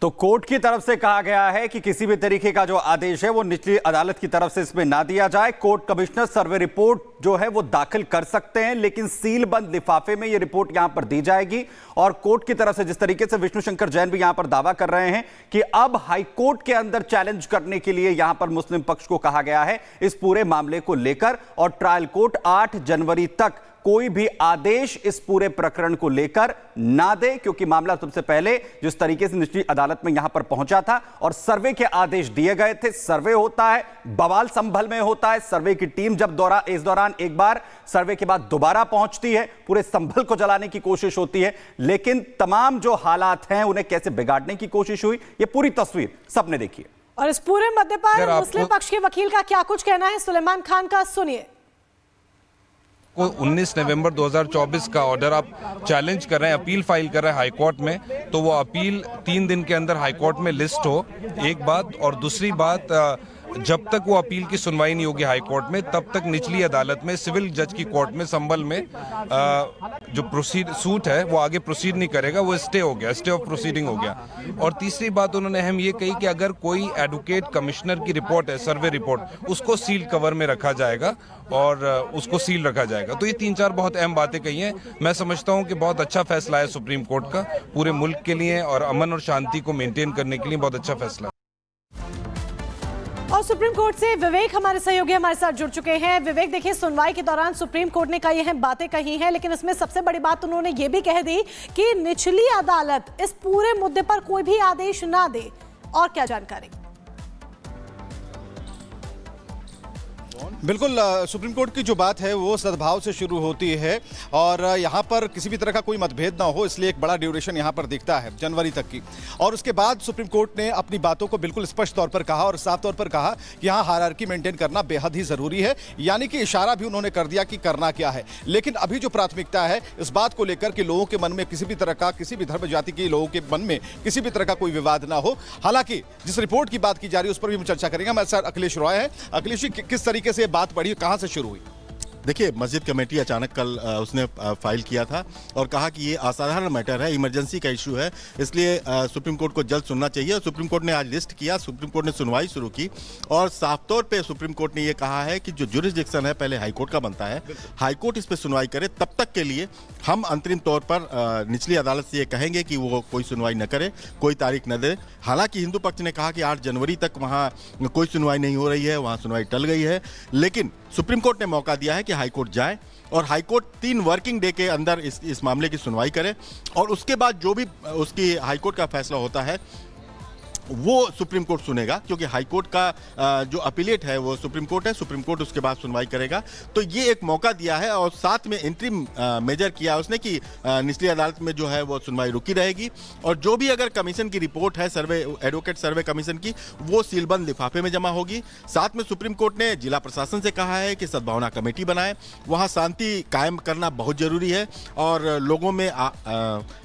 तो कोर्ट की तरफ से कहा गया है कि किसी भी तरीके का जो आदेश है वो निचली अदालत की तरफ से इसमें ना दिया जाए। कोर्ट कमिश्नर सर्वे रिपोर्ट जो है वो दाखिल कर सकते हैं, लेकिन सील बंद लिफाफे में ये रिपोर्ट यहां पर दी जाएगी। और कोर्ट की तरफ से जिस तरीके से विष्णु शंकर जैन भी यहां पर दावा कर रहे हैं कि अब हाईकोर्ट के अंदर चैलेंज करने के लिए यहां पर मुस्लिम पक्ष को कहा गया है इस पूरे मामले को लेकर, और ट्रायल कोर्ट 8 जनवरी तक कोई भी आदेश इस पूरे प्रकरण को लेकर ना दे, क्योंकि मामला सबसे पहले जिस तरीके से निचली अदालत में यहां पर पहुंचा था और सर्वे के आदेश दिए गए थे। सर्वे होता है, बवाल संभल में होता है। सर्वे की टीम जब इस दौरान एक बार सर्वे के बाद दोबारा पहुंचती है, पूरे संभल को जलाने की कोशिश होती है, लेकिन तमाम जो हालात हैं उन्हें कैसे बिगाड़ने की कोशिश हुई, यह पूरी तस्वीर सबने देखी है। और इस पूरे मुद्दे पर मुस्लिम पक्ष के वकील का क्या कुछ कहना है, सुलेमान खान का सुनिए। को 19 नवंबर 2024 का ऑर्डर आप चैलेंज कर रहे हैं, अपील फाइल कर रहे हैं हाई कोर्ट में, तो वो अपील 3 दिन के अंदर हाई कोर्ट में लिस्ट हो, एक बात। और दूसरी बात, जब तक वो अपील की सुनवाई नहीं होगी हाई कोर्ट में, तब तक निचली अदालत में सिविल जज की कोर्ट में संभल में जो सूट है वो आगे प्रोसीड नहीं करेगा, वो स्टे हो गया, स्टे ऑफ प्रोसीडिंग हो गया। और तीसरी बात उन्होंने अहम ये कही कि अगर कोई एडवोकेट कमिश्नर की रिपोर्ट है, सर्वे रिपोर्ट, उसको सील कवर में रखा जाएगा और उसको सील रखा जाएगा। तो ये 3-4 बहुत अहम बातें कही हैं। मैं समझता हूँ कि बहुत अच्छा फैसला है सुप्रीम कोर्ट का, पूरे मुल्क के लिए और अमन और शांति को मेंटेन करने के लिए बहुत अच्छा फैसला है। और सुप्रीम कोर्ट से विवेक हमारे सहयोगी हमारे साथ जुड़ चुके हैं। विवेक, देखिए, सुनवाई के दौरान सुप्रीम कोर्ट ने कई अहम बातें कही हैं, लेकिन इसमें सबसे बड़ी बात उन्होंने ये भी कह दी कि निचली अदालत इस पूरे मुद्दे पर कोई भी आदेश ना दे। और क्या जानकारी? बिल्कुल, सुप्रीम कोर्ट की जो बात है वो सद्भाव से शुरू होती है और यहाँ पर किसी भी तरह का कोई मतभेद ना हो, इसलिए एक बड़ा ड्यूरेशन यहाँ पर दिखता है जनवरी तक की। और उसके बाद सुप्रीम कोर्ट ने अपनी बातों को बिल्कुल स्पष्ट तौर पर कहा और साफ तौर पर कहा कि यहाँ हायरार्की मेंटेन करना बेहद ही ज़रूरी है, यानी कि इशारा भी उन्होंने कर दिया कि करना क्या है। लेकिन अभी जो प्राथमिकता है इस बात को लेकर कि लोगों के मन में किसी भी तरह का, किसी भी धर्म जाति के लोगों के मन में किसी भी तरह का कोई विवाद ना हो। हालांकि जिस रिपोर्ट की बात की जा रही है उस पर भी हम चर्चा करेंगे। हमारे साथ अखिलेश रॉय है। अखिलेश जी, किस तरीके से बात बढ़ी, कहां से शुरू हुई? देखिए, मस्जिद कमेटी अचानक कल उसने फाइल किया था और कहा कि ये असाधारण मैटर है, इमरजेंसी का इशू है, इसलिए सुप्रीम कोर्ट को जल्द सुनना चाहिए। और सुप्रीम कोर्ट ने आज लिस्ट किया, सुप्रीम कोर्ट ने सुनवाई शुरू की और साफ तौर पे सुप्रीम कोर्ट ने ये कहा है कि जो जुरिस्डिक्शन है पहले हाईकोर्ट का बनता है, हाईकोर्ट इस पर सुनवाई करे। तब तक के लिए हम अंतरिम तौर पर निचली अदालत से ये कहेंगे कि वो कोई सुनवाई न करे, कोई तारीख न दे। हालांकि हिंदू पक्ष ने कहा कि 8 जनवरी तक वहाँ कोई सुनवाई नहीं हो रही है, वहाँ सुनवाई टल गई है, लेकिन सुप्रीम कोर्ट ने मौका दिया है कि हाईकोर्ट जाए और हाईकोर्ट 3 वर्किंग डे के अंदर इस मामले की सुनवाई करे और उसके बाद जो भी उसकी हाईकोर्ट का फैसला होता है वो सुप्रीम कोर्ट सुनेगा, क्योंकि हाईकोर्ट का जो अपीलेट है वो सुप्रीम कोर्ट है, सुप्रीम कोर्ट उसके बाद सुनवाई करेगा। तो ये एक मौका दिया है और साथ में इंटरिम मेजर किया उसने कि निचली अदालत में जो है वो सुनवाई रुकी रहेगी और जो भी अगर कमीशन की रिपोर्ट है, सर्वे एडवोकेट सर्वे कमीशन की, वो सीलबंद लिफाफे में जमा होगी। साथ में सुप्रीम कोर्ट ने जिला प्रशासन से कहा है कि सद्भावना कमेटी बनाए, वहाँ शांति कायम करना बहुत जरूरी है और लोगों में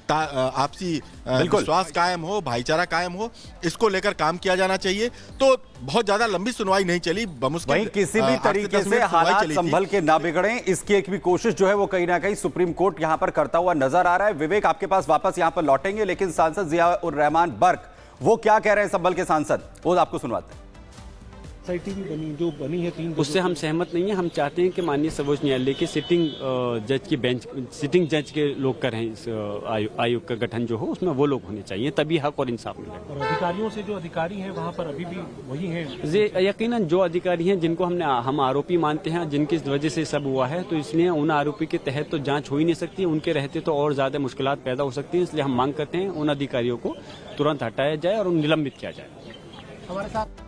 आपसी विश्वास कायम हो, भाईचारा कायम हो, इसको लेकर काम किया जाना चाहिए। तो बहुत ज्यादा लंबी सुनवाई नहीं चली, वहीं किसी भी तरीके से हालात संभल के ना बिगड़े, इसकी एक भी कोशिश जो है वो कहीं ना कहीं सुप्रीम कोर्ट यहां पर करता हुआ नजर आ रहा है। विवेक, आपके पास वापस यहां पर लौटेंगे, लेकिन सांसद जियाउर रहमान बर्क वो क्या कह रहे हैं संभल के सांसद, वो आपको सुनवाते हैं। सोसाइटी भी बनी, जो बनी है 3, उससे हम सहमत नहीं है। हम चाहते हैं कि माननीय सर्वोच्च न्यायालय के सिटिंग जज की बेंच, सिटिंग जज के लोग करें इस आयोग का गठन जो हो, उसमें वो लोग होने चाहिए, तभी हक और इंसाफ मिलेगा। और अधिकारियों से जो अधिकारी हैं वहाँ पर अभी भी वही हैं। यकीनन जो अधिकारी हैं जिनको हम आरोपी मानते हैं, जिनकी वजह से सब हुआ है, तो इसलिए उन आरोपी के तहत तो जाँच हो ही नहीं सकती, उनके रहते तो और ज्यादा मुश्किलात पैदा हो सकती है। इसलिए हम मांग करते हैं उन अधिकारियों को तुरंत हटाया जाए और निलंबित किया जाए। हमारे साथ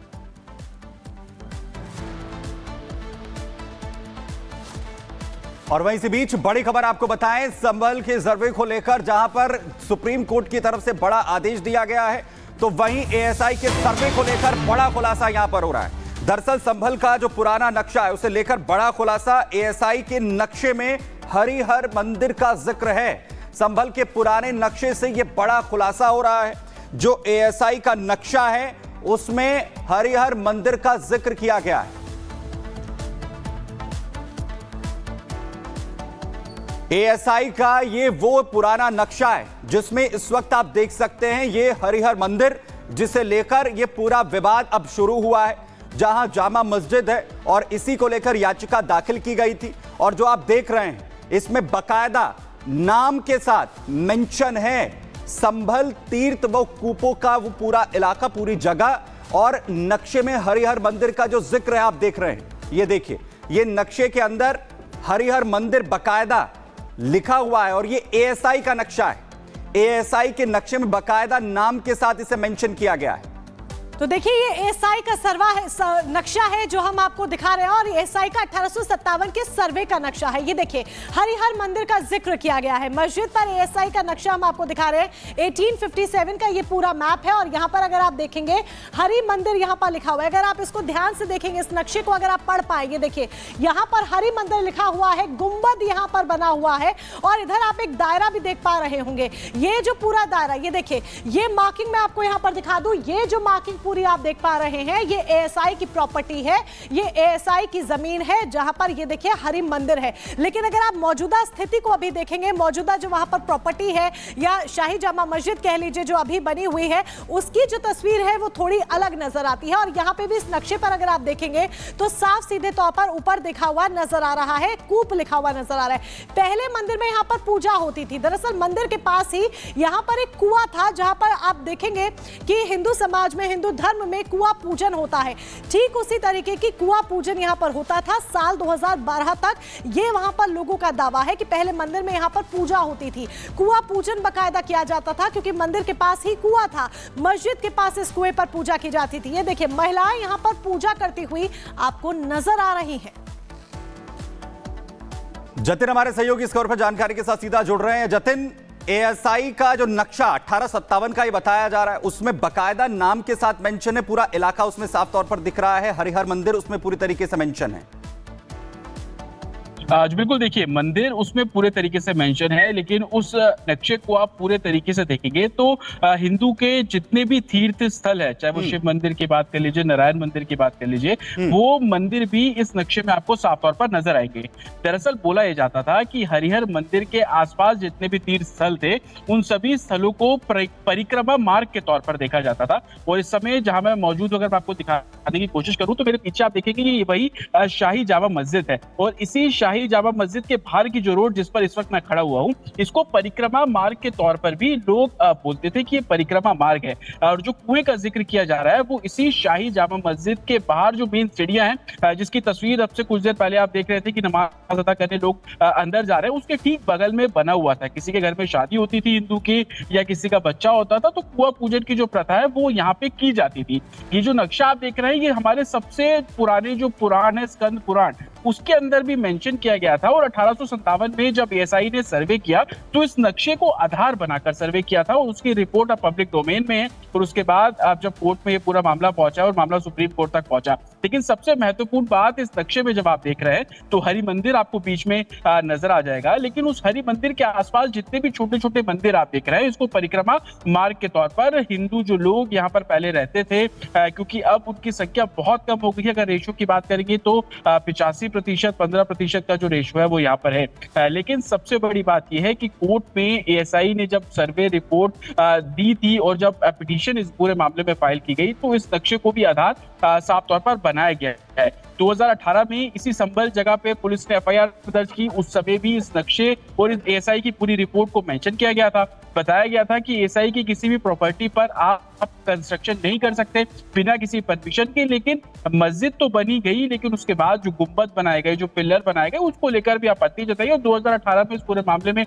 और वहीं इसी बीच बड़ी खबर आपको बताएं, संभल के सर्वे को लेकर जहां पर सुप्रीम कोर्ट की तरफ से बड़ा आदेश दिया गया है, तो वहीं एएसआई के सर्वे को लेकर बड़ा खुलासा यहां पर हो रहा है। दरअसल संभल का जो पुराना नक्शा है उसे लेकर बड़ा खुलासा, एएसआई के नक्शे में हरिहर मंदिर का जिक्र है। संभल के पुराने नक्शे से यह बड़ा खुलासा हो रहा है। जो एएसआई का नक्शा है उसमें हरिहर मंदिर का जिक्र किया गया है। एएसआई का ये वो पुराना नक्शा है जिसमें इस वक्त आप देख सकते हैं ये हरिहर मंदिर, जिसे लेकर ये पूरा विवाद अब शुरू हुआ है, जहां जामा मस्जिद है और इसी को लेकर याचिका दाखिल की गई थी। और जो आप देख रहे हैं इसमें बकायदा नाम के साथ मेंशन है संभल तीर्थ व कूपों का वो पूरा इलाका, पूरी जगह, और नक्शे में हरिहर मंदिर का जो जिक्र है आप देख रहे हैं। ये देखिए, ये नक्शे के अंदर हरिहर मंदिर बकायदा लिखा हुआ है और ये एएसआई का नक्शा है। एएसआई के नक्शे में बकायदा नाम के साथ इसे मेंशन किया गया है। तो देखिए ये एएसआई का नक्शा है जो हम आपको दिखा रहे हैं और एएसआई का 1857 के सर्वे का नक्शा है। ये देखिए हरिहर मंदिर का जिक्र किया गया है, मस्जिद पर एएसआई का नक्शा हम आपको दिखा रहे हैं। 1857 का ये पूरा मैप है और यहाँ पर अगर आप देखेंगे हरि मंदिर यहाँ पर लिखा हुआ है। अगर आप इसको ध्यान से देखेंगे, इस नक्शे को अगर आप पढ़ पाएंगे, देखिए यहाँ पर हरि मंदिर लिखा हुआ है, गुंबद यहाँ पर बना हुआ है और इधर आप एक दायरा भी देख पा रहे होंगे। ये जो पूरा दायरा, ये देखिए, ये मार्किंग मैं आपको यहाँ पर दिखा दूं, ये जो मार्किंग पूरी आप देख पा रहे हैं ये एएसआई की प्रॉपर्टी है, ये एएसआई की जमीन है जहां पर ये देखिए हरि मंदिर है। लेकिन अगर आप मौजूदा स्थिति को अभी देखेंगे, मौजूदा जो वहां पर प्रॉपर्टी है या शाही जामा मस्जिद कह लीजिए जो अभी बनी हुई है, उसकी जो तस्वीर है वो थोड़ी अलग नजर आती है। और यहां पे भी इस नक्शे पर अगर आप देखेंगे तो साफ सीधे तौर पर ऊपर लिखा हुआ नजर आ रहा है, कूप लिखा हुआ नजर आ रहा है। पहले मंदिर में यहां पर पूजा होती थी। दरअसल मंदिर के पास ही यहां पर एक कुआं था जहां पर आप देखेंगे कि हिंदू समाज में, हिंदू धर्म में कुआं पूजन होता है। ठीक उसी तरीके की कुआं पूजन यहां पर होता था साल 2012 तक। ये वहां पर लोगों का दावा है कि पहले मंदिर में यहां पर पूजा होती थी, कुआं पूजन बकायदा किया जाता था क्योंकि मंदिर के पास ही कुआं था, मस्जिद के पास इस कुएं पर पूजा की जाती थी। ये देखिए महिलाएं यहां पर पूजा करती हुई आपको नजर आ रही हैं। जतिन हमारे सहयोगी इस खबर पर जानकारी के साथ सीधा जुड़ रहे हैं। जतिन, एएसआई का जो नक्शा 1857 का ये बताया जा रहा है, उसमें बकायदा नाम के साथ मेंशन है, पूरा इलाका उसमें साफ तौर पर दिख रहा है, हरिहर मंदिर उसमें पूरी तरीके से मेंशन है। बिल्कुल, देखिए मंदिर उसमें पूरे तरीके से मेंशन है, लेकिन उस नक्शे को आप पूरे तरीके से देखेंगे तो हिंदू के जितने भी तीर्थ स्थल है, चाहे वो शिव मंदिर की बात कर लीजिए, नारायण मंदिर की बात कर लीजिए, वो मंदिर भी इस नक्शे में आपको साफ तौर पर नजर आएंगे। दरअसल बोला यह जाता था कि हरिहर मंदिर के आसपास जितने भी तीर्थ स्थल थे उन सभी स्थलों को परिक्रमा मार्ग के तौर पर देखा जाता था। और इस समय जहां मैं मौजूद, अगर मैं आपको दिखाने की कोशिश करूं तो मेरे पीछे आप देखेंगे कि ये वही शाही जामा मस्जिद है और इसी शाही जामा मस्जिद के बाहर की जो रोड जिस पर इस वक्त मैं खड़ा हुआ हूं, इसको परिक्रमा मार्ग के तौर पर भी लोग बोलते थे कि ये परिक्रमा मार्ग है। और जो कुएं का जिक्र किया जा रहा है वो इसी शाही जामा मस्जिद के बाहर जो मेन सीढ़ियां हैं, जिसकी तस्वीर अब से कुछ देर पहले आप देख रहे थे कि नमाज अदा करने लोग अंदर जा रहे हैं, उसके ठीक बगल में बना हुआ था। किसी के घर में शादी होती थी हिंदू की या किसी का बच्चा होता था तो कुआं पूजन की जो प्रथा है वो यहाँ पे की जाती थी। ये जो नक्शा आप देख रहे हैं ये हमारे सबसे पुराने जो पुराण है, स्कंद पुराण, उसके अंदर भी मेंशन किया गया था। और 1857 में जब एएसआई ने सर्वे किया तो इस नक्शे को आधार बनाकर सर्वे किया था और उसकी रिपोर्ट अब पब्लिक डोमेन में है। और उसके बाद अब जब कोर्ट में ये पूरा मामला पहुंचा और मामला सुप्रीम कोर्ट तक पहुंचा। लेकिन सबसे महत्वपूर्ण बात, इस नक्शे में जब आप देख रहे हैं तो हरि मंदिर आपको बीच में नजर आ जाएगा, लेकिन उस हरि मंदिर के आसपास जितने भी छोटे छोटे मंदिर आप देख रहे हैं इसको परिक्रमा मार्ग के तौर पर हिंदू जो लोग यहाँ पर पहले रहते थे, क्योंकि अब उनकी संख्या बहुत कम हो गई है। अगर रेशो की बात करेंगे तो 85%, 15% का जो रेशो है वो यहाँ पर है। लेकिन सबसे बड़ी बात यह है कि कोर्ट में एएसआई ने जब सर्वे रिपोर्ट दी थी और जब पिटीशन इस पूरे मामले में फाइल की गई तो इस नक्शे को भी आधार साफ तौर पर बनाया गया है। 2018 में इसी संबल जगह पे पुलिस ने एफआईआर दर्ज की, उस समय भी इस नक्शे और इस एएसआई की पूरी रिपोर्ट को मेंशन किया गया था। बताया गया था कि एएसआई की किसी भी प्रॉपर्टी पर आप कंस्ट्रक्शन नहीं कर सकते बिना किसी परमिशन के। लेकिन मस्जिद तो बनी गई, लेकिन उसके बाद जो गुंबद बनाए गए, जो पिलर बनाए गए, उसको लेकर भी आपत्ति जताई और 2018 में इस पूरे मामले में